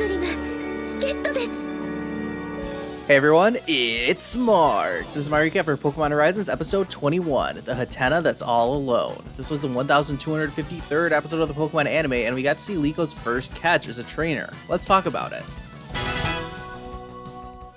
Hey everyone, it's Mark. This is my recap for Pokémon Horizons episode 21, the Hatenna That's All Alone. This was the 1253rd episode of the Pokemon anime, and we got to see Liko's first catch as a trainer. Let's talk about it.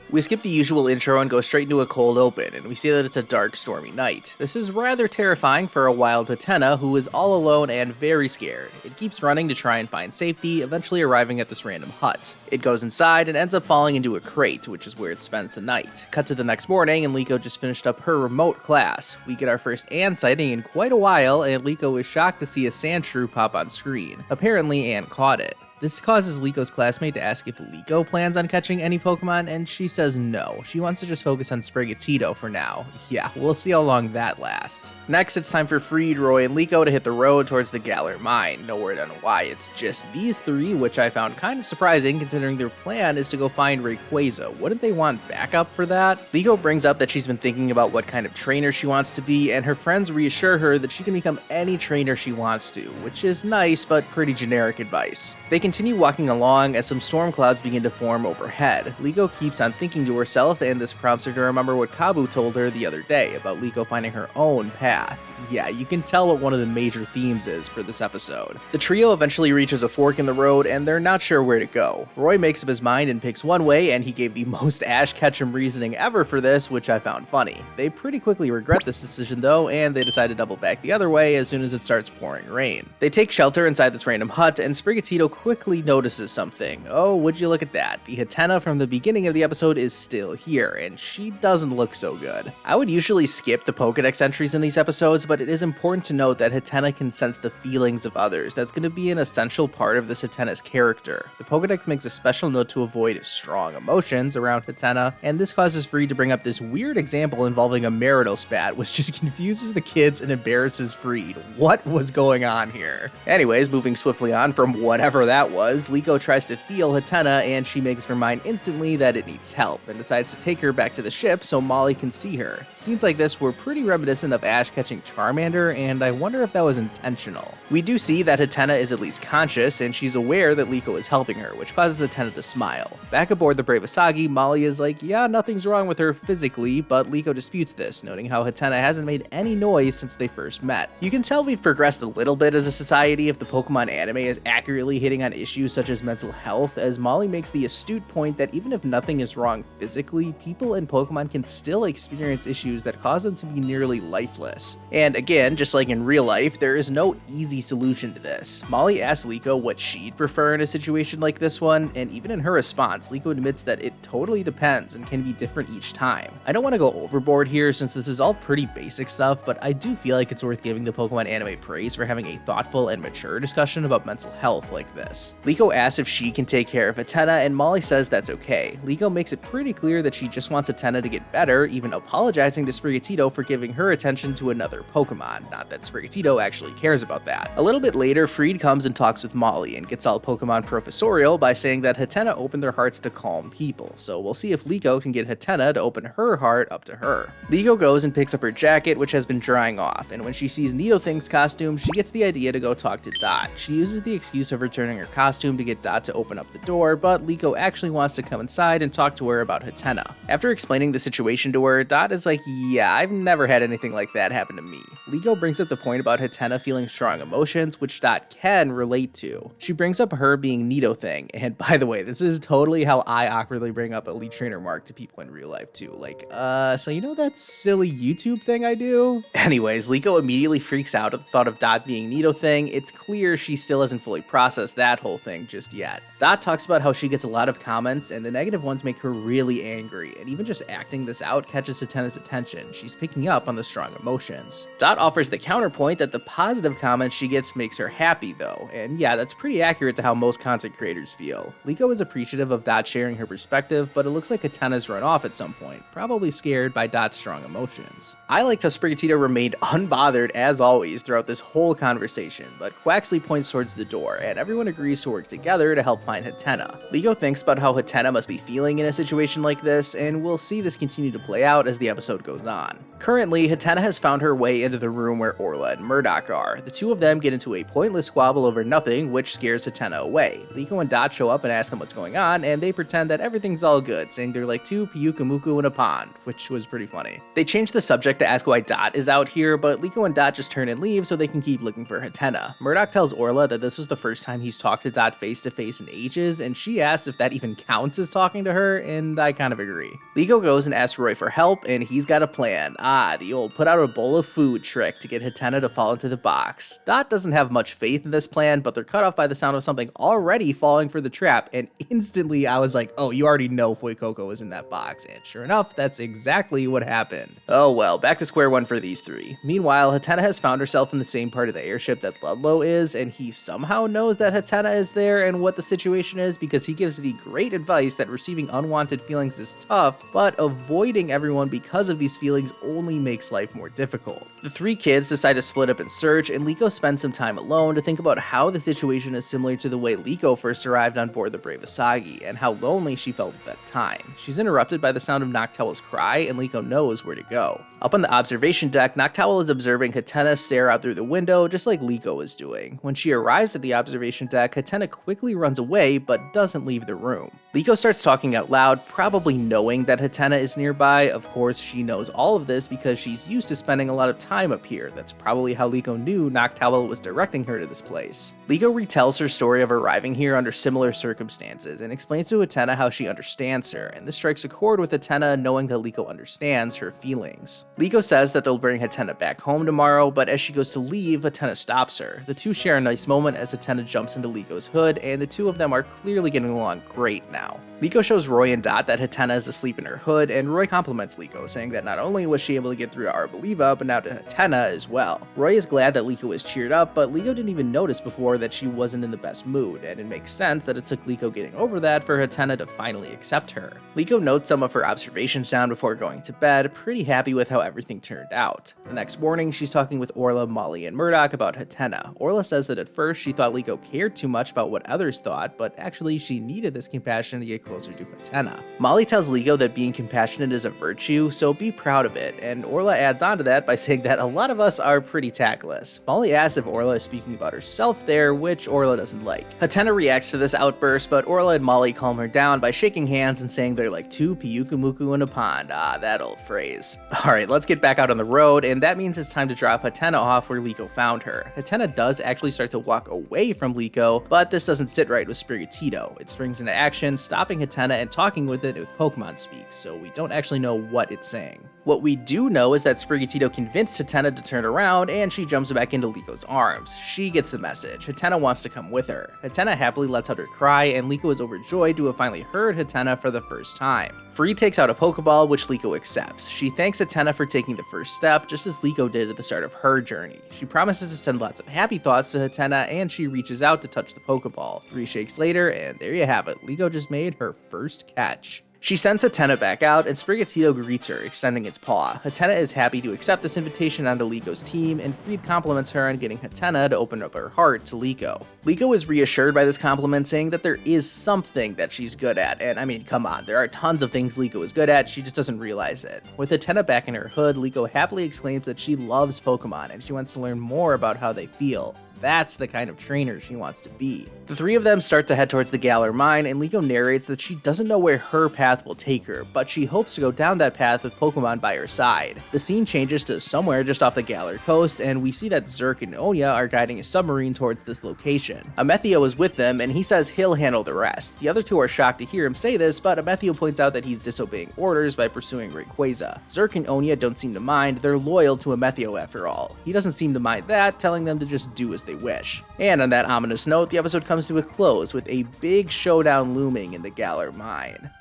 We skip the usual intro and go straight into a cold open, and we see that it's a dark, stormy night. This is rather terrifying for a wild Hatenna who is all alone and very scared. It keeps running to try and find safety, eventually arriving at this random hut. It goes inside and ends up falling into a crate, which is where it spends the night. Cut to the next morning, and Liko just finished up her remote class. We get our first Anne sighting in quite a while, and Liko is shocked to see a Sandshrew pop on screen. Apparently, Anne caught it. This causes Liko's classmate to ask if Liko plans on catching any Pokemon, and she says no. She wants to just focus on Sprigatito for now. Yeah, we'll see how long that lasts. Next, it's time for Freed, Roy, and Liko to hit the road towards the Galar Mine. No word on why it's just these three, which I found kind of surprising considering their plan is to go find Rayquaza. Wouldn't they want backup for that? Liko brings up that she's been thinking about what kind of trainer she wants to be, and her friends reassure her that she can become any trainer she wants to, which is nice but pretty generic advice. They continue walking along as some storm clouds begin to form overhead. Liko keeps on thinking to herself, and this prompts her to remember what Kabu told her the other day about Liko finding her own path. Yeah, you can tell what one of the major themes is for this episode. The trio eventually reaches a fork in the road, and they're not sure where to go. Roy makes up his mind and picks one way, and he gave the most Ash Ketchum reasoning ever for this, which I found funny. They pretty quickly regret this decision though, and they decide to double back the other way as soon as it starts pouring rain. They take shelter inside this random hut, and Sprigatito quickly notices something. Oh, would you look at that? The Hatenna from the beginning of the episode is still here, and she doesn't look so good. I would usually skip the Pokedex entries in these episodes, but it is important to note that Hatenna can sense the feelings of others. That's going to be an essential part of this Hatenna's character. The Pokedex makes a special note to avoid strong emotions around Hatenna, and this causes Free to bring up this weird example involving a marital spat, which just confuses the kids and embarrasses Freed. What was going on here? Anyways, moving swiftly on from whatever that was, Liko tries to feel Hatenna, and she makes her mind instantly that it needs help, and decides to take her back to the ship so Molly can see her. Scenes like this were pretty reminiscent of Ash catching Charmander, and I wonder if that was intentional. We do see that Hatenna is at least conscious, and she's aware that Liko is helping her, which causes Hatenna to smile. Back aboard the Brave Asagi, Molly is like, yeah, nothing's wrong with her physically, but Liko disputes this, noting how Hatenna hasn't made any noise since they first met. You can tell we've progressed a little bit as a society if the Pokemon anime is accurately hitting on issues such as mental health, as Molly makes the astute point that even if nothing is wrong physically, people and Pokemon can still experience issues that cause them to be nearly lifeless. And again, just like in real life, there is no easy solution to this. Molly asks Liko what she'd prefer in a situation like this one, and even in her response, Liko admits that it totally depends and can be different each time. I don't want to go overboard here since this is all pretty basic stuff, but I do feel like it's worth giving the Pokemon anime praise for having a thoughtful and mature discussion about mental health like this. Liko asks if she can take care of Hatenna, and Molly says that's okay. Liko makes it pretty clear that she just wants Hatenna to get better, even apologizing to Sprigatito for giving her attention to another Pokemon. Not that Sprigatito actually cares about that. A little bit later, Freed comes and talks with Molly and gets all Pokemon professorial by saying that Hatenna opened their hearts to calm people, so we'll see if Liko can get Hatenna to open her heart up to her. Liko goes and picks up her jacket, which has been drying off, and when she sees Nidothing's costume, she gets the idea to go talk to Dot. She uses the excuse of returning her costume to get Dot to open up the door, but Liko actually wants to come inside and talk to her about Hatenna. After explaining the situation to her, Dot is like, yeah, I've never had anything like that happen to me. Liko brings up the point about Hatenna feeling strong emotions, which Dot can relate to. She brings up her being Nidothing, and by the way, this is totally how I awkwardly bring up Elite Trainer Mark to people in real life too. Like, so you know that silly YouTube thing I do? Anyways, Liko immediately freaks out at the thought of Dot being Nidothing. It's clear she still hasn't fully processed that whole thing just yet. Dot talks about how she gets a lot of comments, and the negative ones make her really angry, and even just acting this out catches Hatenna's attention. She's picking up on the strong emotions. Dot offers the counterpoint that the positive comments she gets makes her happy though, and yeah, that's pretty accurate to how most content creators feel. Liko is appreciative of Dot sharing her perspective, but it looks like Hatenna's run off at some point, probably scared by Dot's strong emotions. I liked how Sprigatito remained unbothered as always throughout this whole conversation, but Quaxley points towards the door, and everyone agrees to work together to help find Hatenna. Liko thinks about how Hatenna must be feeling in a situation like this, and we'll see this continue to play out as the episode goes on. Currently, Hatenna has found her way into the room where Orla and Murdoch are. The two of them get into a pointless squabble over nothing, which scares Hatenna away. Liko and Dot show up and ask them what's going on, and they pretend that everything's all good, saying they're like two Pyukamuku in a pond, which was pretty funny. They change the subject to ask why Dot is out here, but Liko and Dot just turn and leave so they can keep looking for Hatenna. Murdoch tells Orla that this was the first time he's talked to Dot face to face in ages, and she asks if that even counts as talking to her, and I kind of agree. Liko goes and asks Roy for help, and he's got a plan. The old put out a bowl of food trick to get Hatenna to fall into the box. Dot doesn't have much faith in this plan, but they're cut off by the sound of something already falling for the trap, and instantly I was like, oh, you already know Fuecoco is in that box, and sure enough, that's exactly what happened. Oh well, back to square one for these three. Meanwhile, Hatenna has found herself in the same part of the airship that Ludlow is, and he somehow knows that Hatenna is there and what the situation is because he gives the great advice that receiving unwanted feelings is tough, but avoiding everyone because of these feelings only makes life more difficult. The three kids decide to split up and search, and Liko spends some time alone to think about how the situation is similar to the way Liko first arrived on board the Brave Asagi, and how lonely she felt at that time. She's interrupted by the sound of Noctowl's cry, and Liko knows where to go. Up on the observation deck, Noctowl is observing Hatenna stare out through the window, just like Liko is doing. When she arrives at the observation deck, Hatenna quickly runs away, but doesn't leave the room. Liko starts talking out loud, probably knowing that Hatenna is nearby. Of course, she knows all of this because she's used to spending a lot of time up here. That's probably how Liko knew Noctowl was directing her to this place. Liko retells her story of arriving here under similar circumstances and explains to Hatenna how she understands her, and this strikes a chord with Hatenna knowing that Liko understands her feelings. Liko says that they'll bring Hatenna back home tomorrow, but as she goes to leave, Hatenna stops her. The two share a nice moment as Hatenna jumps into Liko's hood, and the two of them are clearly getting along great now. Liko shows Roy and Dot that Hatenna is asleep in her hood, and Roy compliments Liko, saying that not only was she able to get through to Arboliva, but now to Hatenna as well. Roy is glad that Liko is cheered up, but Liko didn't even notice before that she wasn't in the best mood, and it makes sense that it took Liko getting over that for Hatenna to finally accept her. Liko notes some of her observations down before going to bed, pretty happy with how everything turned out. The next morning, she's talking with Orla, Molly, and Murdoch about Hatenna. Orla says that at first she thought Liko cared too much about what others thought, but actually she needed this compassion to get closer to Hatenna. Molly tells Liko that being compassionate is a virtue, so be proud of it, and Orla adds on to that by saying that a lot of us are pretty tactless. Molly asks if Orla is speaking about herself there, which Orla doesn't like. Hatenna reacts to this outburst, but Orla and Molly calm her down by shaking hands and saying they're like two Pyukamuku in a pond. That old phrase. Alright, let's get back out on the road, and that means it's time to drop Hatenna off where Liko found her. Hatenna does actually start to walk away from Liko, but this doesn't sit right with Sprigatito. It springs into action, stopping Hatenna and talking with it with Pokemon speak, so we don't actually know what it's saying. What we do know is that Sprigatito convinced Hatenna to turn around, and she jumps back into Liko's arms. She gets the message. Hatenna wants to come with her. Hatenna happily lets out her cry, and Liko is overjoyed to have finally heard Hatenna for the first time. Free takes out a Pokeball, which Liko accepts. She thanks Hatenna for taking the first step, just as Liko did at the start of her journey. She promises to send lots of happy thoughts to Hatenna, and she reaches out to touch the Pokeball. 3 shakes later, and there you have it. Liko just made her first catch. She sends Hatenna back out, and Sprigatito greets her, extending its paw. Hatenna is happy to accept this invitation onto Liko's team, and Freed compliments her on getting Hatenna to open up her heart to Liko. Liko is reassured by this compliment, saying that there is something that she's good at, and I mean, come on, there are tons of things Liko is good at, she just doesn't realize it. With Hatenna back in her hood, Liko happily exclaims that she loves Pokemon, and she wants to learn more about how they feel. That's the kind of trainer she wants to be. The three of them start to head towards the Galar Mine, and Liko narrates that she doesn't know where her path will take her, but she hopes to go down that path with Pokemon by her side. The scene changes to somewhere just off the Galar coast, and we see that Zerk and Onya are guiding a submarine towards this location. Amethio is with them, and he says he'll handle the rest. The other two are shocked to hear him say this, but Amethio points out that he's disobeying orders by pursuing Rayquaza. Zerk and Onya don't seem to mind, they're loyal to Amethio after all. He doesn't seem to mind that, telling them to just do as they wish. And on that ominous note, the episode comes to a close with a big showdown looming in the Galar Mine.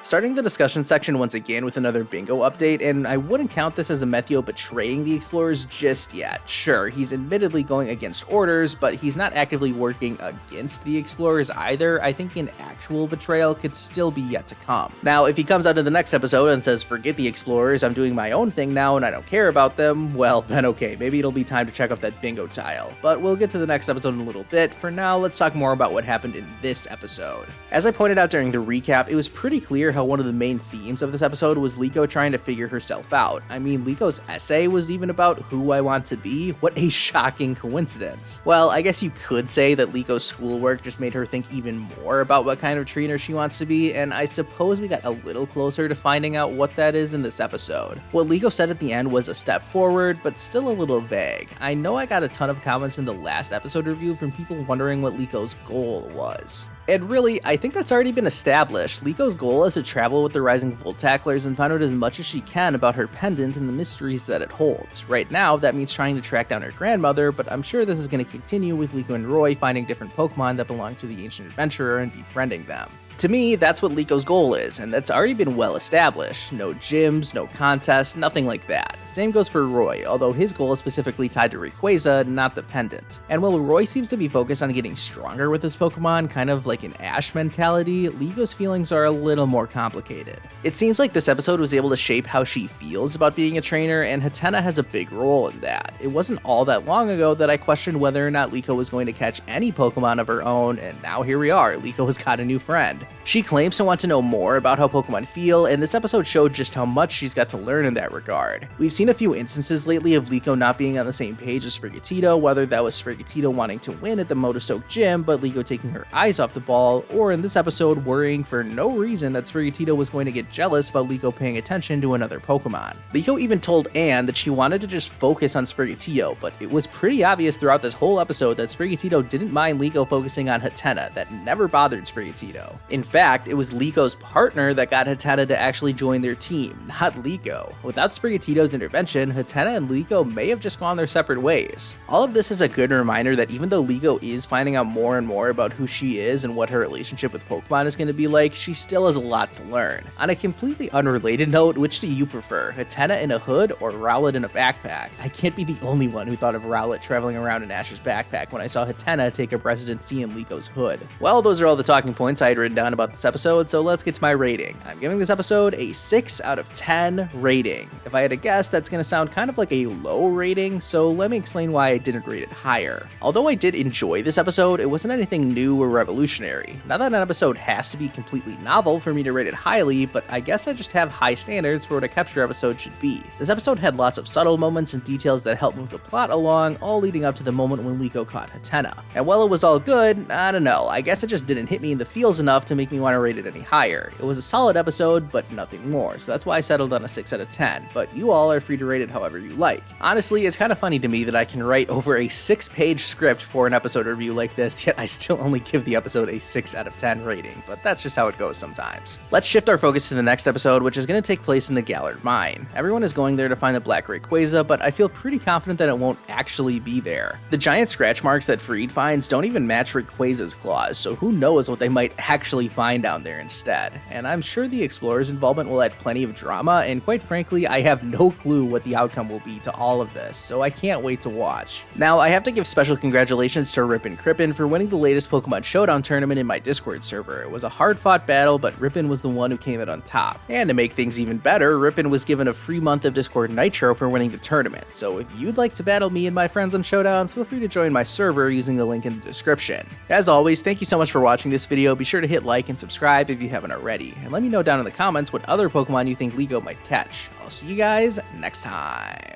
Starting the discussion section once again with another bingo update, and I wouldn't count this as Amethio betraying the explorers just yet. Sure, he's admittedly going against orders, but he's not actively working against the explorers either. I think an actual betrayal could still be yet to come. Now, if he comes out in the next episode and says, forget the explorers, I'm doing my own thing now and I don't care about them, well, then okay, maybe it'll be time to check off that bingo tile. But we'll get to the next episode in a little bit. For now, let's talk more about what happened in this episode. As I pointed out during the recap, it was pretty clear how how one of the main themes of this episode was Liko trying to figure herself out. I mean, Liko's essay was even about who I want to be? What a shocking coincidence. Well, I guess you could say that Liko's schoolwork just made her think even more about what kind of trainer she wants to be, and I suppose we got a little closer to finding out what that is in this episode. What Liko said at the end was a step forward, but still a little vague. I know I got a ton of comments in the last episode review from people wondering what Liko's goal was. And really, I think that's already been established. Liko's goal is to travel with the Rising Voltacklers and find out as much as she can about her pendant and the mysteries that it holds. Right now, that means trying to track down her grandmother, but I'm sure this is going to continue with Liko and Roy finding different Pokemon that belong to the Ancient Adventurer and befriending them. To me, that's what Liko's goal is, and that's already been well established. No gyms, no contests, nothing like that. Same goes for Roy, although his goal is specifically tied to Rayquaza, not the pendant. And while Roy seems to be focused on getting stronger with his Pokemon, kind of like an Ash mentality, Liko's feelings are a little more complicated. It seems like this episode was able to shape how she feels about being a trainer, and Hatenna has a big role in that. It wasn't all that long ago that I questioned whether or not Liko was going to catch any Pokemon of her own, and now here we are, Liko has got a new friend. She claims to want to know more about how Pokemon feel, and this episode showed just how much she's got to learn in that regard. We've seen a few instances lately of Liko not being on the same page as Sprigatito, whether that was Sprigatito wanting to win at the Motostoke gym, but Liko taking her eyes off the ball, or in this episode worrying for no reason that Sprigatito was going to get jealous about Liko paying attention to another Pokemon. Liko even told Anne that she wanted to just focus on Sprigatito, but it was pretty obvious throughout this whole episode that Sprigatito didn't mind Liko focusing on Hatenna. That never bothered Sprigatito. In fact, it was Liko's partner that got Hatenna to actually join their team, not Liko. Without Sprigatito's intervention, Hatenna and Liko may have just gone their separate ways. All of this is a good reminder that even though Liko is finding out more and more about who she is and what her relationship with Pokemon is going to be like, she still has a lot to learn. On a completely unrelated note, which do you prefer, Hatenna in a hood or Rowlet in a backpack? I can't be the only one who thought of Rowlet traveling around in Ash's backpack when I saw Hatenna take up residency in Liko's hood. Well, those are all the talking points I had written down about this episode, so let's get to my rating. I'm giving this episode a 6 out of 10 rating. If I had to guess, that's going to sound kind of like a low rating, so let me explain why I didn't rate it higher. Although I did enjoy this episode, it wasn't anything new or revolutionary. Not that an episode has to be completely novel for me to rate it highly, but I guess I just have high standards for what a capture episode should be. This episode had lots of subtle moments and details that helped move the plot along, all leading up to the moment when Liko caught Hatenna. And while it was all good, I don't know, I guess it just didn't hit me in the feels enough to make me want to rate it any higher. It was a solid episode, but nothing more, so that's why I settled on a 6 out of 10, but you all are free to rate it however you like. Honestly, it's kind of funny to me that I can write over a 6-page script for an episode review like this, yet I still only give the episode a 6 out of 10 rating, but that's just how it goes sometimes. Let's shift our focus to the next episode, which is going to take place in the Galar Mine. Everyone is going there to find the Black Rayquaza, but I feel pretty confident that it won't actually be there. The giant scratch marks that Freed finds don't even match Rayquaza's claws, so who knows what they might actually find down there instead. And I'm sure the explorer's involvement will add plenty of drama, and quite frankly, I have no clue what the outcome will be to all of this, so I can't wait to watch. Now, I have to give special congratulations to Ripon Crippen for winning the latest Pokemon Showdown tournament in my Discord server. It was a hard-fought battle, but Ripon was the one who came out on top. And to make things even better, Ripon was given a free month of Discord Nitro for winning the tournament, so if you'd like to battle me and my friends on Showdown, feel free to join my server using the link in the description. As always, thank you so much for watching this video. Be sure to hit like and subscribe if you haven't already, and let me know down in the comments what other Pokemon you think Liko might catch. I'll see you guys next time.